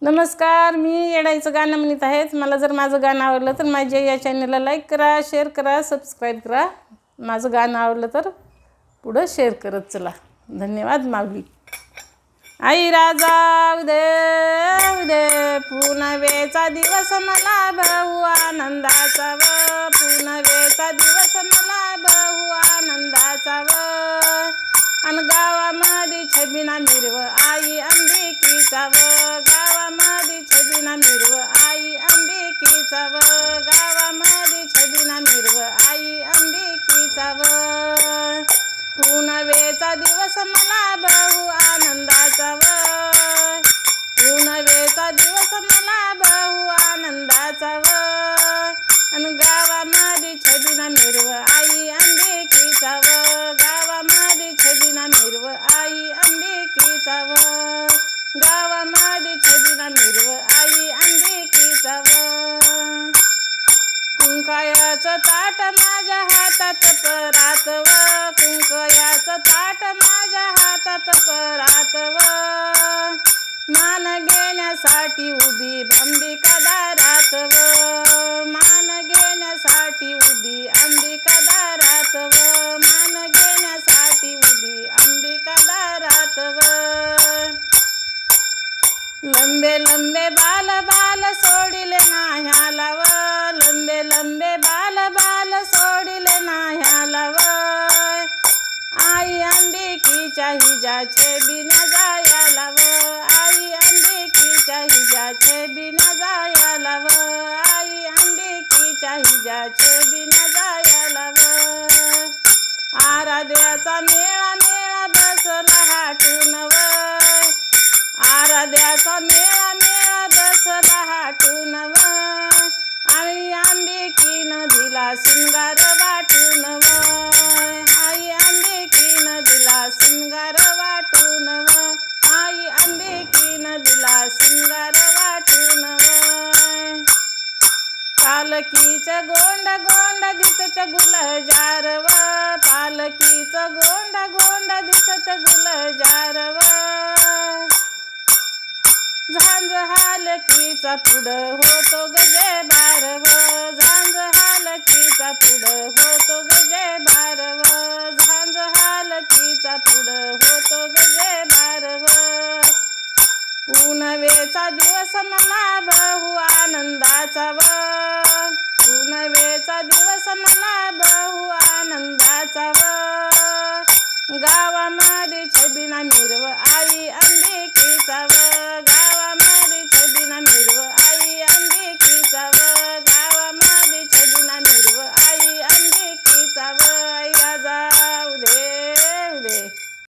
नमस्कार, मी येडाईचं गाणं म्हणत आहे. मला जर माझं गाणं आवडलं तर माझ्या या चॅनलला लाईक करा, शेअर करा, सबस्क्राईब करा. माझं गाणं आवडलं तर पुढं शेअर करत चला. धन्यवाद. माऊली. आई राजा उदय उदय, पुनवेचा दिवस मला बहु आनंदाचा व, पुनवेचा दिवस मला बहु आनंदाचा व. अन गावामध्ये छबिना मिरव आई अंबिकेचा व, गावामध्ये छबिना मिरव आई अंबिकेचा व, गावामध्ये छबिना मिरव आई अंबिकेचा व. पुनवेचा दिवस मला बहु आनंदाचा व, पुनवेचा दिवस मला बहु आनंदाचा व. अन गावामध्ये छबिना मिरव आई अंबिकेचा व, गावामध्ये छबिना मिरव आई अंबिकेचा व, गावामध्ये छबिना मिरव आई अंबिकेचा व. कुंकायाचं ताट माझ्या हातात परात व, कुंकायाचं ताट माझ्या हातात परात व. मान घेण्यासाठी उभी अंबिका दारात व, मान घेण्यासाठी उभी अंबिका दारात व, मान घेण्यासाठी उभी अंबिका दारात व. लंबे लंबे बाल बाल सोडिले नाह्याला व, लंबे लंबे बाल बाल सोडिले नाह्याला व. आई अंबिकेच्या हिजाचे बिना जायाला व, आई अंबिकेच्या हिजाचे बिना जायाला व, आई अंबिकेच्या हिजाचे बिना जायाला व. आराध्याचा मेळा मेळा बसला हाटून व, आराध्याचा मेळा मेळा बसला हाटून व. आई अंबिकेनं दिला सिंगार वाटून व, आई अंबिकेनं दिला सिंगार वाटून व, आई अंबिकेनं दिला सिंगार वाटून व. पालकीचं गोंड गोंड दिसत गुलजार व, पालकीचं गोंड गोंड दिसत गुलजार व. झांज हालकीचा पुढं होतो गजे बार व, झांज हालकीचा पुढं होतो गजे बार व, झांज हालकीचा पुढं होतो गजे बार व. पुनवेचा दिवस मला बहु आनंदाचा व, पुनवेचा दिवस मला बहु आनंदाचा व. गावा